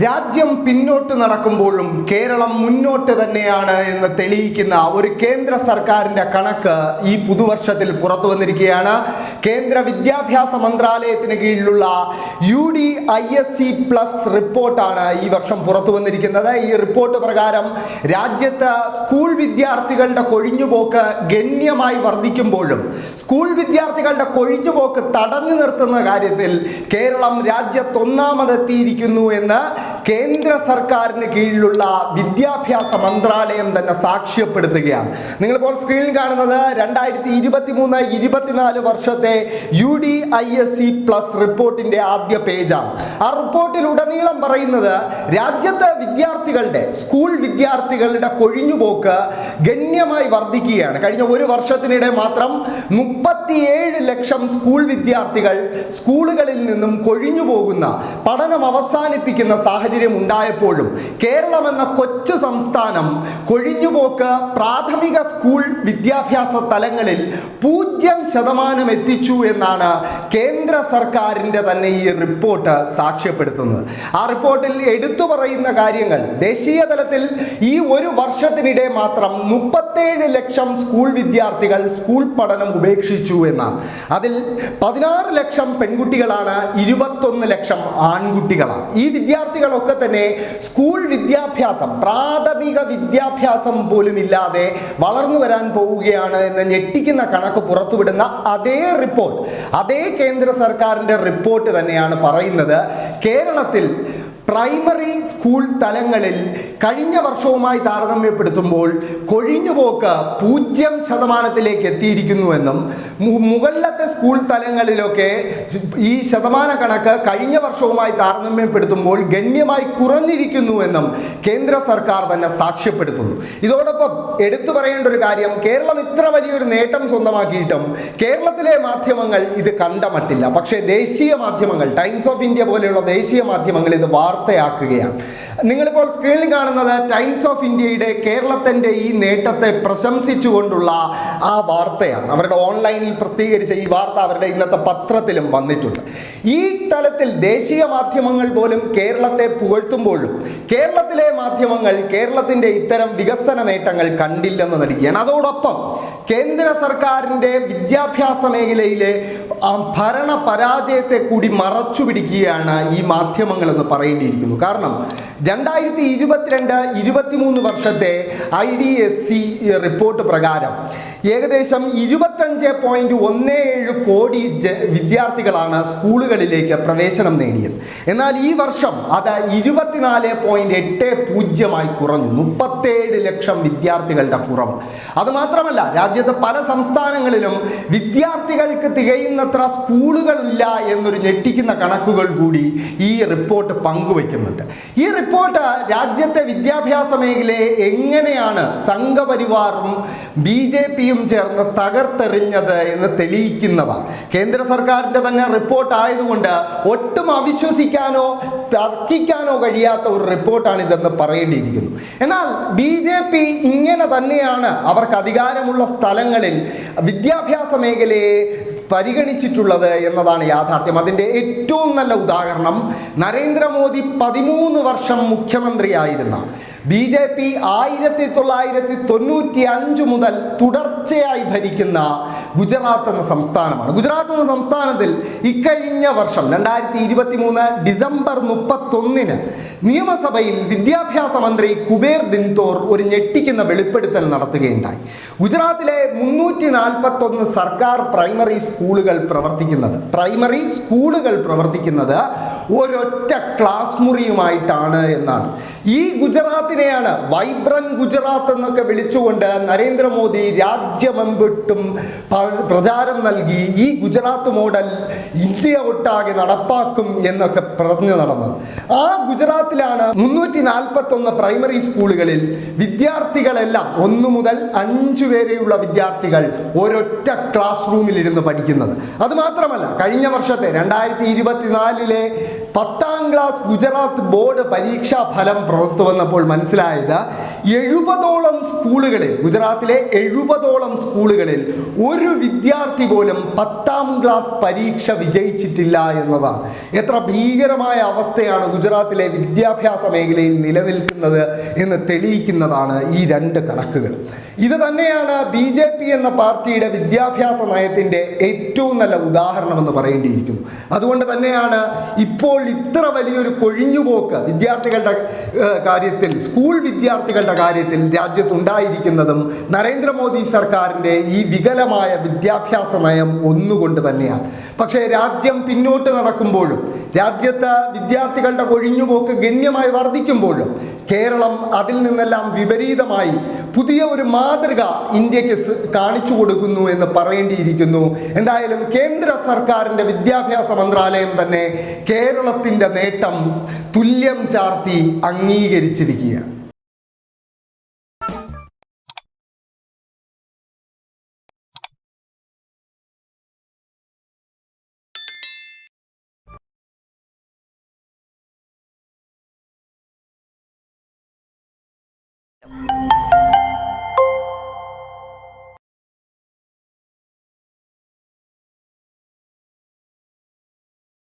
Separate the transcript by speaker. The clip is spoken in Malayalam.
Speaker 1: രാജ്യം പിന്നോട്ട് നടക്കുമ്പോഴും കേരളം മുന്നോട്ട് തന്നെയാണ് എന്ന് തെളിയിക്കുന്ന ഒരു കേന്ദ്ര സർക്കാരിൻ്റെ കണക്ക് ഈ പുതുവർഷത്തിൽ പുറത്തു വന്നിരിക്കുകയാണ്. കേന്ദ്ര വിദ്യാഭ്യാസ മന്ത്രാലയത്തിന് കീഴിലുള്ള UDISC+ റിപ്പോർട്ടാണ് ഈ വർഷം പുറത്തു വന്നിരിക്കുന്നത്. ഈ റിപ്പോർട്ട് പ്രകാരം രാജ്യത്ത് സ്കൂൾ വിദ്യാർത്ഥികളുടെ കൊഴിഞ്ഞുപോക്ക് ഗണ്യമായി വർദ്ധിക്കുമ്പോഴും സ്കൂൾ വിദ്യാർത്ഥികളുടെ കൊഴിഞ്ഞുപോക്ക് തടഞ്ഞു നിർത്തുന്ന കാര്യത്തിൽ കേരളം രാജ്യത്തൊന്നാമതെത്തിയിരിക്കുന്നു എന്ന് കേന്ദ്ര സർക്കാരിന് കീഴിലുള്ള വിദ്യാഭ്യാസ മന്ത്രാലയം തന്നെ സാക്ഷ്യപ്പെടുത്തുകയാണ്. നിങ്ങളിപ്പോൾ സ്ക്രീനിൽ കാണുന്നത് 2023-24 വർഷത്തെ UDISC+ റിപ്പോർട്ടിന്റെ ആദ്യ പേജാണ്. ആ റിപ്പോർട്ടിൽ ഉടനീളം പറയുന്നത് രാജ്യത്തെ സ്കൂൾ വിദ്യാർത്ഥികളുടെ കൊഴിഞ്ഞുപോക്ക് ഗണ്യമായി വർദ്ധിക്കുകയാണ്. കഴിഞ്ഞ ഒരു വർഷത്തിനിടെ മാത്രം 37 ലക്ഷം സ്കൂൾ വിദ്യാർത്ഥികൾ സ്കൂളുകളിൽ നിന്നും കൊഴിഞ്ഞു പോകുന്ന, പഠനം അവസാനിപ്പിക്കുന്ന സാഹചര്യം ഉണ്ടായപ്പോഴും കേരളം എന്ന കൊച്ചു സംസ്ഥാനം കൊഴിഞ്ഞുപോക്ക് പ്രാഥമിക സ്കൂൾ വിദ്യാഭ്യാസ തലങ്ങളിൽ 0% എത്തിച്ചു എന്നാണ് കേന്ദ്ര സർക്കാരിൻ്റെ തന്നെ ഈ റിപ്പോർട്ട് സാക്ഷ്യപ്പെടുത്തുന്നത്. ആ റിപ്പോർട്ടിൽ എടുത്തു പറയുന്ന കാര്യങ്ങൾ ദേശീയ തലത്തിൽ ഈ ഒരു വർഷത്തിനിടെ മാത്രം 37 ലക്ഷം സ്കൂൾ വിദ്യാർത്ഥികൾ സ്കൂൾ പഠനം ഉപേക്ഷിച്ചു എന്നാണ്. അതിൽ 16 ലക്ഷം പെൺകുട്ടികളാണ്, 21 ലക്ഷം ആൺകുട്ടികളാണ്. ഈ വിദ്യാർത്ഥികളൊക്കെ തന്നെ സ്കൂൾ വിദ്യാഭ്യാസം, പ്രാഥമിക വിദ്യാഭ്യാസം പോലും ഇല്ലാതെ വളർന്നു വരാൻ പോവുകയാണ് എന്ന് ഞെട്ടിക്കുന്ന കണക്ക് പുറത്തുവിടുന്ന അതേ കേന്ദ്ര സർക്കാരിൻ്റെ റിപ്പോർട്ട് തന്നെയാണ് പറയുന്നത് കേരളത്തിൽ പ്രൈമറി സ്കൂൾ തലങ്ങളിൽ കഴിഞ്ഞ വർഷവുമായി താരതമ്യപ്പെടുത്തുമ്പോൾ കൊഴിഞ്ഞുപോക്ക് 0% എത്തിയിരിക്കുന്നുവെന്നും മുകളിലത്തെ സ്കൂൾ തലങ്ങളിലൊക്കെ ഈ ശതമാന കണക്ക് കഴിഞ്ഞ വർഷവുമായി താരതമ്യപ്പെടുത്തുമ്പോൾ ഗണ്യമായി കുറഞ്ഞിരിക്കുന്നുവെന്നും കേന്ദ്ര സർക്കാർ തന്നെ സാക്ഷ്യപ്പെടുത്തുന്നു. ഇതോടൊപ്പം എടുത്തു പറയേണ്ട ഒരു കാര്യം, കേരളം ഇത്ര വലിയൊരു നേട്ടം സ്വന്തമാക്കിയിട്ടും കേരളത്തിലെ മാധ്യമങ്ങൾ ഇത് കണ്ടമട്ടില്ല. പക്ഷേ ദേശീയ മാധ്യമങ്ങൾ, ടൈംസ് ഓഫ് ഇന്ത്യ പോലെയുള്ള ദേശീയ മാധ്യമങ്ങൾ ഇത് വാർത്തയാക്കുകയാണ്. നിങ്ങളിപ്പോൾ സ്ക്രീനിൽ കാണുന്നത് ടൈംസ് ഓഫ് ഇന്ത്യയുടെ കേരളത്തിൻ്റെ ഈ നേട്ടത്തെ പ്രശംസിച്ചുകൊണ്ടുള്ള ആ വാർത്തയാണ്. അവരുടെ ഓൺലൈനിൽ പ്രസിദ്ധീകരിച്ച ഈ വാർത്ത അവരുടെ ഇന്നത്തെ പത്രത്തിലും വന്നിട്ടുണ്ട്. ഈ തലത്തിൽ ദേശീയ മാധ്യമങ്ങൾ പോലും കേരളത്തെ പുകഴ്ത്തുമ്പോഴും കേരളത്തിലെ മാധ്യമങ്ങൾ കേരളത്തിൻ്റെ ഇത്തരം വികസന നേട്ടങ്ങൾ കണ്ടില്ലെന്ന് നടിക്കുകയാണ്. അതോടൊപ്പം കേന്ദ്ര സർക്കാരിൻ്റെ വിദ്യാഭ്യാസ മേഖലയിലെ ഭരണ പരാജയത്തെ കൂടി മറച്ചു പിടിക്കുകയാണ് ഈ മാധ്യമങ്ങളെന്ന് പറയേണ്ടിയിരിക്കുന്നു. കാരണം 2022-23 വർഷത്തെ IDSC റിപ്പോർട്ട് പ്രകാരം ഏകദേശം 25.17 കോടി വിദ്യാർത്ഥികളാണ് സ്കൂളുകളിലേക്ക് പ്രവേശനം നേടിയത്. എന്നാൽ ഈ വർഷം അത് 24.80 കുറഞ്ഞു. 37 ലക്ഷം വിദ്യാർത്ഥികളുടെ കുറവ്. അതുമാത്രമല്ല, രാജ്യത്തെ പല സംസ്ഥാനങ്ങളിലും വിദ്യാർത്ഥികൾക്ക് തികയുന്നത്ര സ്കൂളുകളില്ല എന്നൊരു ഞെട്ടിക്കുന്ന കണക്കുകൾ കൂടി ഈ റിപ്പോർട്ട് പങ്കുവയ്ക്കുന്നുണ്ട്. ഈ റിപ്പോർട്ട് രാജ്യത്തെ വിദ്യാഭ്യാസ മേഖലയെ എങ്ങനെയാണ് സംഘപരിവാറും BJPയും ചേർന്ന് തകർത്തെറിഞ്ഞത് എന്ന് തെളിയിക്കുന്നതാണ്. കേന്ദ്ര സർക്കാരിൻ്റെ തന്നെ റിപ്പോർട്ട് ആയതുകൊണ്ട് ഒട്ടും അവിശ്വസിക്കാനോ തർക്കിക്കാനോ കഴിയാത്ത ഒരു റിപ്പോർട്ടാണിതെന്ന് പറയേണ്ടിയിരിക്കുന്നു. എന്നാൽ BJP ഇങ്ങനെ തന്നെയാണ് അവർക്ക് അധികാരമുള്ള സ്ഥലങ്ങളിൽ വിദ്യാഭ്യാസ മേഖലയെ പരിഗണിച്ചിട്ടുള്ളത് എന്നതാണ് യാഥാർത്ഥ്യം. അതിൻ്റെ ഏറ്റവും നല്ല ഉദാഹരണം നരേന്ദ്രമോദി 13 വർഷം മുഖ്യമന്ത്രിയായിരുന്ന BJP 1995 മുതൽ തുടർച്ചയായി ഭരിക്കുന്ന ഗുജറാത്ത് എന്ന സംസ്ഥാനമാണ്. ഗുജറാത്ത് എന്ന സംസ്ഥാനത്തിൽ ഇക്കഴിഞ്ഞ വർഷം 2023 ഡിസംബർ 31 നിയമസഭയിൽ വിദ്യാഭ്യാസ മന്ത്രി കുബേർ ദിൻതോർ ഒരു ഞെട്ടിക്കുന്ന വെളിപ്പെടുത്തൽ നടത്തുകയുണ്ടായി. ഗുജറാത്തിലെ 341 സർക്കാർ പ്രൈമറി സ്കൂളുകൾ പ്രവർത്തിക്കുന്നത് ഒരൊറ്റ ക്ലാസ് മുറിയുമായിട്ടാണ് എന്നാണ്. ഈ ഗുജറാത്തിനെയാണ് വൈബ്രന്റ് ഗുജറാത്ത് എന്നൊക്കെ വിളിച്ചുകൊണ്ട് നരേന്ദ്രമോദി രാജ്യമെമ്പിട്ടും പ്രചാരം നൽകി ഈ ഗുജറാത്ത് മോഡൽ ഇന്ത്യ ഒട്ടാകെ നടപ്പാക്കും എന്നൊക്കെ പറഞ്ഞു നടന്നത്. ആ ഗുജറാത്തിലാണ് 341 പ്രൈമറി സ്കൂളുകളിൽ വിദ്യാർത്ഥികളെല്ലാം 1 മുതൽ 5 വരെയുള്ള വിദ്യാർത്ഥികൾ ഒരൊറ്റ ക്ലാസ് റൂമിൽ ഇരുന്ന് പഠിക്കുന്നത്. അതുമാത്രമല്ല, കഴിഞ്ഞ വർഷത്തെ 2024 10ാം ക്ലാസ് ഗുജറാത്ത് ബോർഡ് പരീക്ഷാ ഫലം പുറത്തു വന്നപ്പോൾ മനസ്സിലായത് 70ഓളം സ്കൂളുകളിൽ, ഗുജറാത്തിലെ 70ഓളം സ്കൂളുകളിൽ ഒരു വിദ്യാർത്ഥി പോലും 10ാം ക്ലാസ് പരീക്ഷ വിജയിച്ചിട്ടില്ല എന്നതാണ്. എത്ര ഭീകരമായ അവസ്ഥയാണ് ഗുജറാത്തിലെ വിദ്യാഭ്യാസ മേഖലയിൽ നിലനിൽക്കുന്നത് എന്ന് തെളിയിക്കുന്നതാണ് ഈ രണ്ട് കണക്കുകൾ. ഇത് തന്നെയാണ് BJP എന്ന പാർട്ടിയുടെ വിദ്യാഭ്യാസ നയത്തിൻ്റെ ഏറ്റവും നല്ല ഉദാഹരണമെന്ന് പറയേണ്ടിയിരിക്കുന്നു. അതുകൊണ്ട് തന്നെയാണ് ഇപ്പോൾ ഇത്ര വലിയൊരു കൊഴിഞ്ഞുപോക്ക് വിദ്യാർത്ഥികളുടെ കാര്യത്തിൽ, സ്കൂൾ വിദ്യാർത്ഥികളുടെ കാര്യത്തിൽ രാജ്യത്തുണ്ടായിരിക്കുന്നതും നരേന്ദ്രമോദി സർക്കാരിൻ്റെ ഈ വികലമായ വിദ്യാഭ്യാസ നയം ഒന്നുകൊണ്ട് തന്നെയാണ്. പക്ഷേ രാജ്യം പിന്നോട്ട് നടക്കുമ്പോഴും, രാജ്യത്ത് വിദ്യാർത്ഥികളുടെ കൊഴിഞ്ഞുപോക്ക് ഗണ്യമായി വർദ്ധിക്കുമ്പോഴും കേരളം അതിൽ നിന്നെല്ലാം വിപരീതമായി പുതിയ ഒരു മാതൃക ഇന്ത്യക്ക് കാണിച്ചു കൊടുക്കുന്നു എന്ന് പറയേണ്ടിയിരിക്കുന്നു. എന്തായാലും കേന്ദ്ര സർക്കാരിൻ്റെ വിദ്യാഭ്യാസ മന്ത്രാലയം തന്നെ കേരളത്തിൻ്റെ നേട്ടം തുല്യം ചാർത്തി അംഗീകരിച്ചിരിക്കുകയാണ്.